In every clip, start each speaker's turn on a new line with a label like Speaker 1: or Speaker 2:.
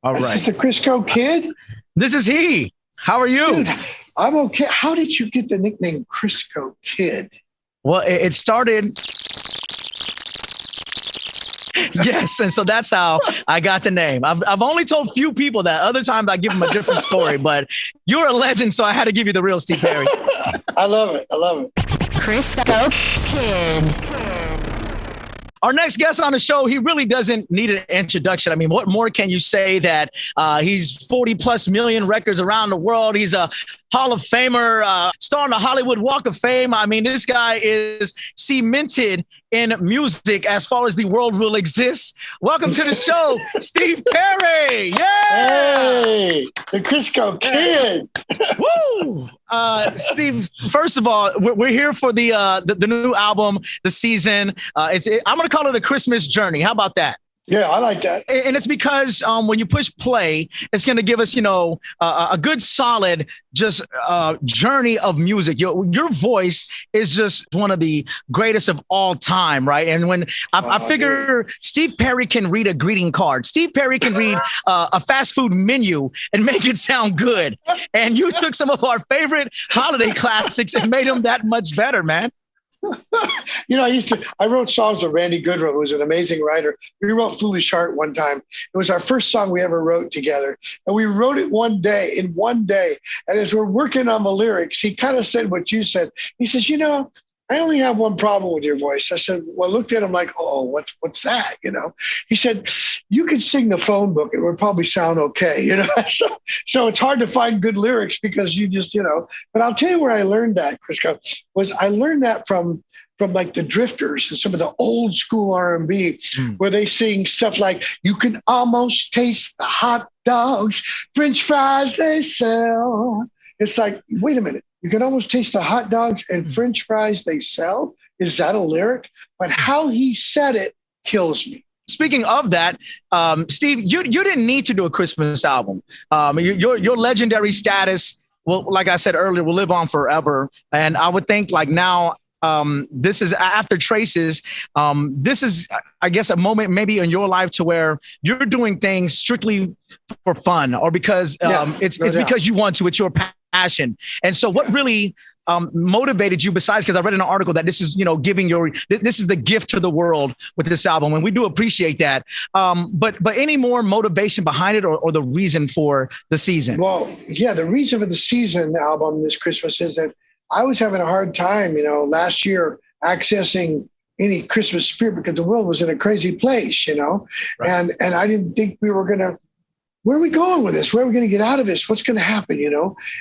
Speaker 1: All
Speaker 2: Is
Speaker 1: right.
Speaker 2: this the Crisco Kid?
Speaker 1: This is he. How are you?
Speaker 2: Dude, I'm okay. How did you get the nickname Crisco Kid?
Speaker 1: Well, it started. Yes, and so that's how I got the name. I've only told few people that. Other times I give them a different story, but you're a legend, so I had to give you the real Steve Perry.
Speaker 2: I love it. I love it.
Speaker 3: Crisco Kidd.
Speaker 1: Our next guest on the show, he really doesn't need an introduction. I mean, what more can you say that he's 40 plus million records around the world. He's a Hall of Famer, star on the Hollywood Walk of Fame. I mean, this guy is cemented in music as far as the world will exist. Welcome to the show, Steve Perry. Yeah.
Speaker 2: Hey, the Crisco Kid.
Speaker 1: Woo! Steve, first of all, we're here for the new album, the season. I'm going to call it a Christmas journey. How about that?
Speaker 2: Yeah, I like that.
Speaker 1: And it's because when you push play, it's going to give us, a good solid just journey of music. Your voice is just one of the greatest of all time, right? And when I figure Steve Perry can read a greeting card, Steve Perry can read a fast food menu and make it sound good. And you took some of our favorite holiday classics and made them that much better, man.
Speaker 2: I wrote songs with Randy Goodrum, who was an amazing writer. We wrote Foolish Heart one time. It was our first song we ever wrote together. And we wrote it in one day. And as we're working on the lyrics, he kind of said what you said. He says, I only have one problem with your voice. I said, well, I looked at him like, oh, what's that? He said, you could sing the phone book. It would probably sound okay. So it's hard to find good lyrics because you just, but I'll tell you where I learned that, Crisco, was I learned that from like the Drifters and some of the old school R&B where they sing stuff like, you can almost taste the hot dogs, French fries they sell. It's like, wait a minute. You can almost taste the hot dogs and French fries they sell. Is that a lyric? But how he said it kills me.
Speaker 1: Speaking of that, Steve, you didn't need to do a Christmas album. Your legendary status, well, like I said earlier, will live on forever. And I would think like now, this is after Traces. This is, I guess, a moment maybe in your life to where you're doing things strictly for fun or because it's because you want to. It's your passion. And so, what really motivated you? Besides, because I read in an article that this is, this is the gift to the world with this album, and we do appreciate that. But any more motivation behind it, or the reason for the season?
Speaker 2: Well, yeah, the reason for the season album this Christmas is that I was having a hard time, last year accessing any Christmas spirit because the world was in a crazy place, right. And I didn't think we were going to, where are we going with this? Where are we going to get out of this? What's going to happen,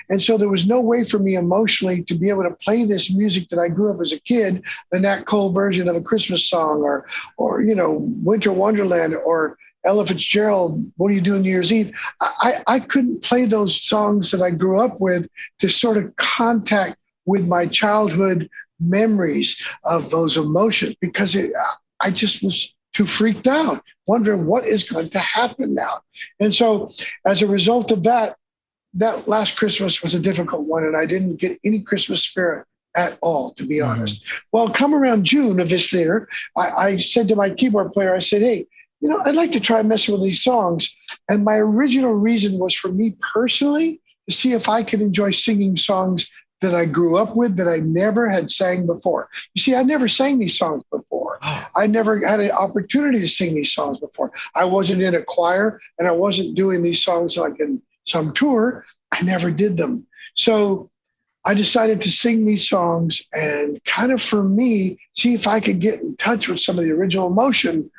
Speaker 2: And so there was no way for me emotionally to be able to play this music that I grew up as a kid, the Nat Cole version of a Christmas song or Winter Wonderland or Ella Fitzgerald, What Do You Do on New Year's Eve? I couldn't play those songs that I grew up with to sort of contact with my childhood memories of those emotions because I just was too freaked out, wondering what is going to happen now. And so as a result of that last Christmas was a difficult one, and I didn't get any Christmas spirit at all, to be honest. Well, come around June of this year, I said to my keyboard player, I said, hey, I'd like to try messing with these songs. And my original reason was for me personally to see if I could enjoy singing songs that I grew up with that I never had sang before. You see, I never sang these songs before. I never had an opportunity to sing these songs before. I wasn't in a choir and I wasn't doing these songs like in some tour. I never did them. So I decided to sing these songs and kind of for me, see if I could get in touch with some of the original emotion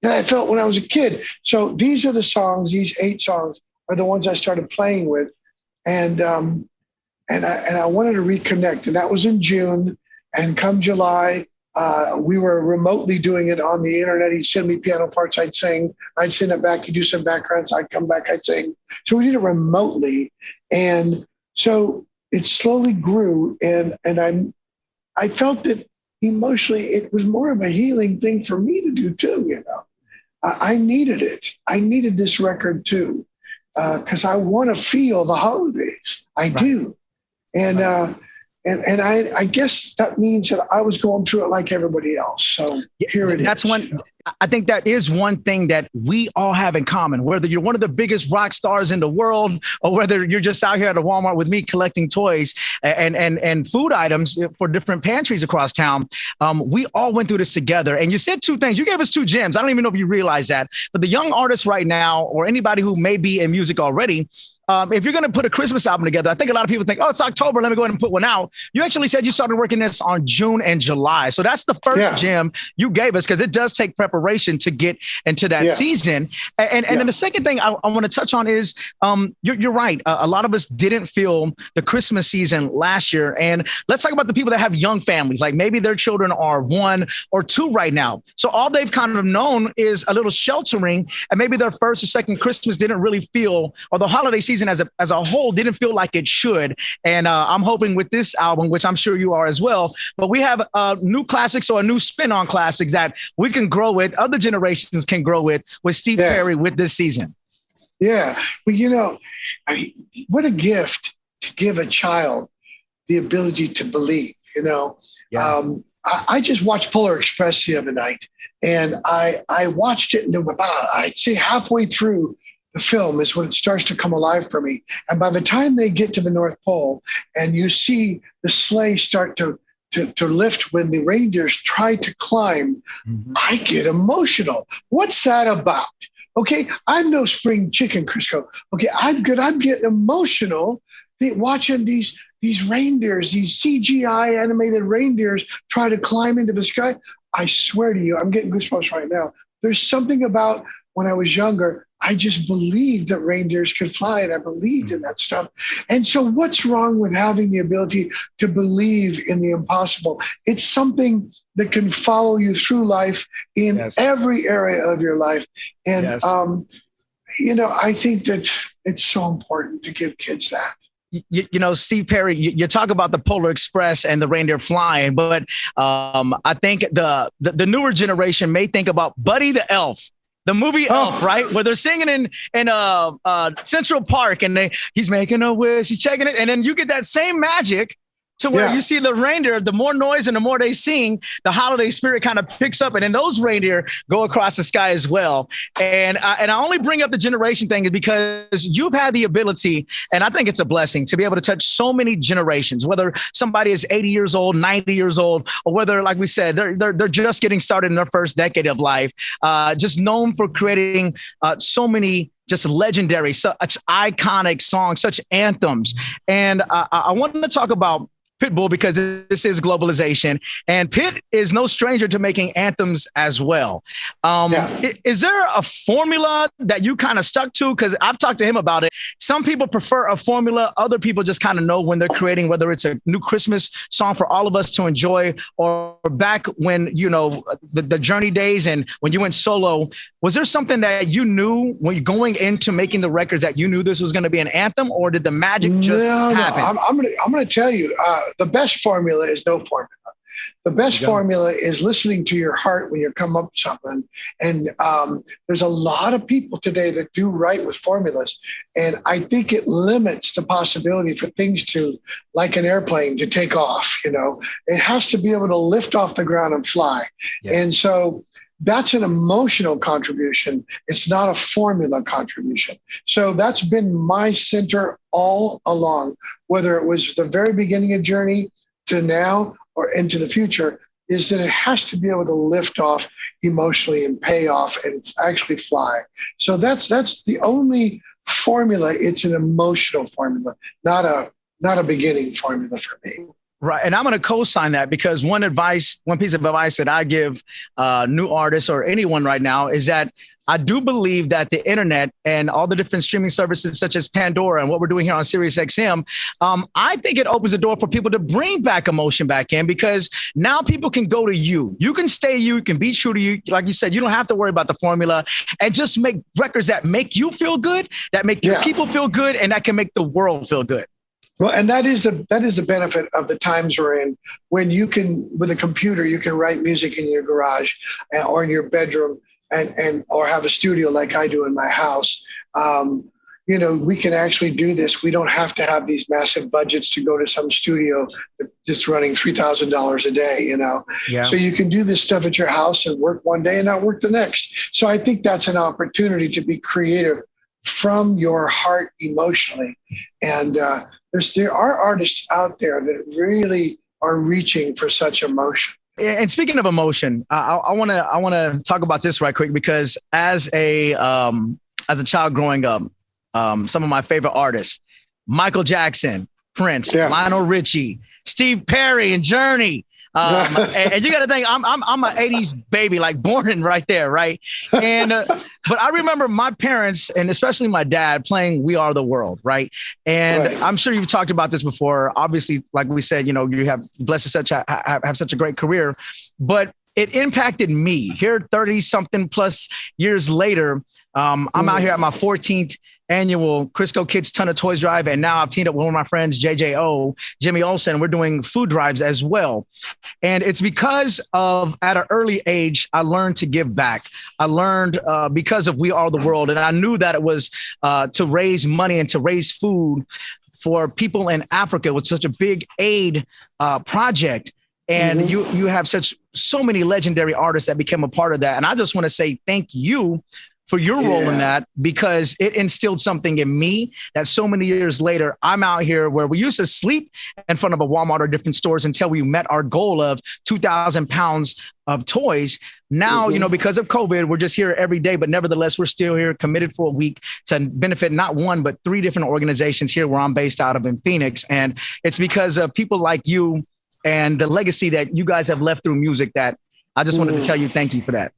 Speaker 2: that I felt when I was a kid. So these are the songs, these 8 songs are the ones I started playing with. And I wanted to reconnect, and that was in June. And come July, we were remotely doing it on the internet. He'd send me piano parts, I'd sing. I'd send it back. He'd do some backgrounds. I'd come back, I'd sing. So we did it remotely, and so it slowly grew. And I felt that emotionally, it was more of a healing thing for me to do too. I needed it. I needed this record too, because I want to feel the holidays. I do. And I guess that means that I was going through it like everybody else. So here it is.
Speaker 1: I think that is one thing that we all have in common, whether you're one of the biggest rock stars in the world or whether you're just out here at a Walmart with me collecting toys and food items for different pantries across town. We all went through this together. And you said two things. You gave us two gems. I don't even know if you realize that. But the young artists right now, or anybody who may be in music already, if you're going to put a Christmas album together, I think a lot of people think, oh, it's October, let me go ahead and put one out. You actually said you started working this on June and July. So that's the first gem you gave us, because it does take preparation to get into that season. And then the second thing I want to touch on is you're right. A lot of us didn't feel the Christmas season last year. And let's talk about the people that have young families, like maybe their children are 1 or 2 right now. So all they've kind of known is a little sheltering, and maybe their first or second Christmas didn't really feel, or the holiday season as a whole didn't feel like it should. And I'm hoping with this album, which I'm sure you are as well, but we have new classics or a new spin on classics that we can grow with, other generations can grow with Steve Perry with this season.
Speaker 2: Yeah. Well, what a gift to give a child the ability to believe, I just watched Polar Express the other night, and I watched it, and about, I'd say halfway through the film is when it starts to come alive for me. And by the time they get to the North Pole and you see the sleigh start to lift when the reindeers try to climb, I get emotional. What's that about? Okay, I'm no spring chicken, Crisco. Okay, I'm good. I'm getting emotional watching these reindeers, these CGI animated reindeers try to climb into the sky. I swear to you, I'm getting goosebumps right now. There's something about when I was younger, I just believed that reindeers could fly, and I believed in that stuff. And so what's wrong with having the ability to believe in the impossible? It's something that can follow you through life in every area of your life. And, I think that it's so important to give kids that.
Speaker 1: Steve Perry, you talk about the Polar Express and the reindeer flying, but I think the newer generation may think about Buddy the Elf. The movie Elf, right? Where they're singing in Central Park, and he's making a wish, he's checking it. And then you get that same magic to where you see the reindeer, the more noise and the more they sing, the holiday spirit kind of picks up. And then those reindeer go across the sky as well. And I only bring up the generation thing is because you've had the ability, and I think it's a blessing, to be able to touch so many generations, whether somebody is 80 years old, 90 years old, or whether, like we said, they're just getting started in their first decade of life, just known for creating so many just legendary, such iconic songs, such anthems. And I wanted to talk about Pitbull, because this is globalization, and Pitt is no stranger to making anthems as well. Is there a formula that you kind of stuck to? Because I've talked to him about it. Some people prefer a formula. Other people just kind of know when they're creating, whether it's a new Christmas song for all of us to enjoy, or back when, the Journey days and when you went solo. Was there something that you knew when you're going into making the records that you knew this was going to be an anthem, or did the magic just happen?
Speaker 2: I'm going to tell you, the best formula is no formula. The best formula is listening to your heart when you come up with something. And there's a lot of people today that do right with formulas. And I think it limits the possibility for things to, like an airplane, to take off. It has to be able to lift off the ground and fly. Yes. And so that's an emotional contribution. It's not a formula contribution. So that's been my center all along, whether it was the very beginning of Journey to now or into the future, is that it has to be able to lift off emotionally and pay off and actually fly. So that's the only formula. It's an emotional formula, not a beginning formula for me.
Speaker 1: Right. And I'm going to co-sign that, because one piece of advice that I give new artists or anyone right now is that I do believe that the internet and all the different streaming services such as Pandora and what we're doing here on SiriusXM, I think it opens the door for people to bring back emotion back in, because now people can go to you. You can stay you can be true to you. Like you said, you don't have to worry about the formula, and just make records that make you feel good, that make your people feel good, and that can make the world feel good.
Speaker 2: Well, and that is the benefit of the times we're in, when you can, with a computer, you can write music in your garage or in your bedroom, and or have a studio like I do in my house. we can actually do this. We don't have to have these massive budgets to go to some studio that's running $3,000 a day,
Speaker 1: Yeah.
Speaker 2: So you can do this stuff at your house and work one day and not work the next. So I think that's an opportunity to be creative from your heart emotionally. And there are artists out there that really are reaching for such emotion.
Speaker 1: And speaking of emotion, I want to talk about this right quick, because as a child growing up, some of my favorite artists, Michael Jackson, Prince, Lionel Richie, Steve Perry, and Journey. And you got to think, I'm an 80s baby, like born in right there, right? And but I remember my parents, and especially my dad, playing "We Are the World," right? And I'm sure you've talked about this before. Obviously, like we said, you have blessed have such a great career, but it impacted me here 30 something plus years later. I'm out here at my 14th annual Crisco Kids Ton of Toys drive. And now I've teamed up with one of my friends, JJO, Jimmy Olsen. We're doing food drives as well. And it's because of, at an early age, I learned to give back. I learned because of We Are the World. And I knew that it was to raise money and to raise food for people in Africa. It was such a big aid project. And you have so many legendary artists that became a part of that. And I just want to say thank you for your role in that, because it instilled something in me that so many years later, I'm out here where we used to sleep in front of a Walmart or different stores until we met our goal of 2,000 pounds of toys. Now, because of COVID, we're just here every day, but nevertheless, we're still here committed for a week to benefit not one, but 3 different organizations here where I'm based out of in Phoenix. And it's because of people like you and the legacy that you guys have left through music that I just wanted to tell you thank you for that.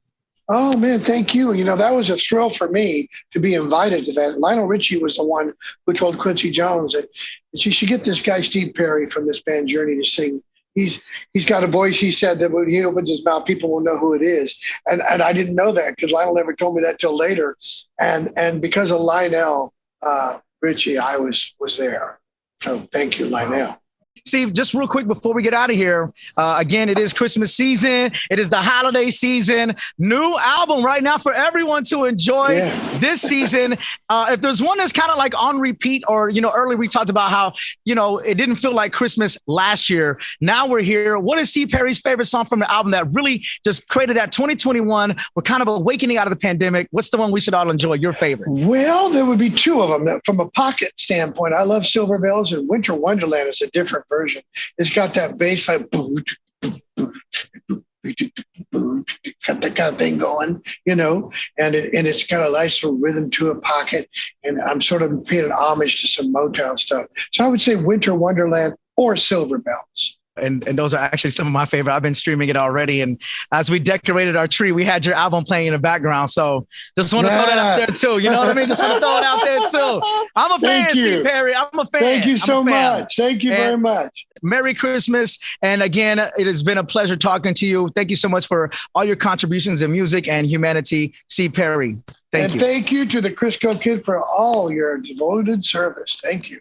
Speaker 2: Oh, man, thank you. That was a thrill for me to be invited to that. Lionel Richie was the one who told Quincy Jones that she should get this guy, Steve Perry, from this band Journey, to sing. He's got a voice, he said, that when he opens his mouth, people will know who it is. And I didn't know that because Lionel never told me that till later. And because of Lionel Richie, I was there. So thank you, Lionel.
Speaker 1: Steve, just real quick before we get out of here, again, it is Christmas season. It is the holiday season. New album right now for everyone to enjoy this season. If there's one that's kind of like on repeat, or, earlier we talked about how, it didn't feel like Christmas last year. Now we're here. What is Steve Perry's favorite song from the album that really just created that 2021? We're kind of awakening out of the pandemic. What's the one we should all enjoy? Your favorite?
Speaker 2: Well, there would be 2 of them. From a pocket standpoint, I love Silver Bells, and Winter Wonderland is a different version. It's got that bass like got that kind of thing going, and it's got a nice little rhythm to a pocket. And I'm sort of paying an homage to some Motown stuff. So I would say Winter Wonderland or Silver Bells.
Speaker 1: And those are actually some of my favorite. I've been streaming it already. And as we decorated our tree, we had your album playing in the background. So just want to throw that out there too. You know what I mean? Just want to throw it out there too. I'm a fan, Steve Perry. I'm a fan.
Speaker 2: Thank you so much. Thank you very much.
Speaker 1: Merry Christmas. And again, it has been a pleasure talking to you. Thank you so much for all your contributions in music and humanity, Steve Perry. Thank you.
Speaker 2: And thank you to the Crisco Kid for all your devoted service. Thank you.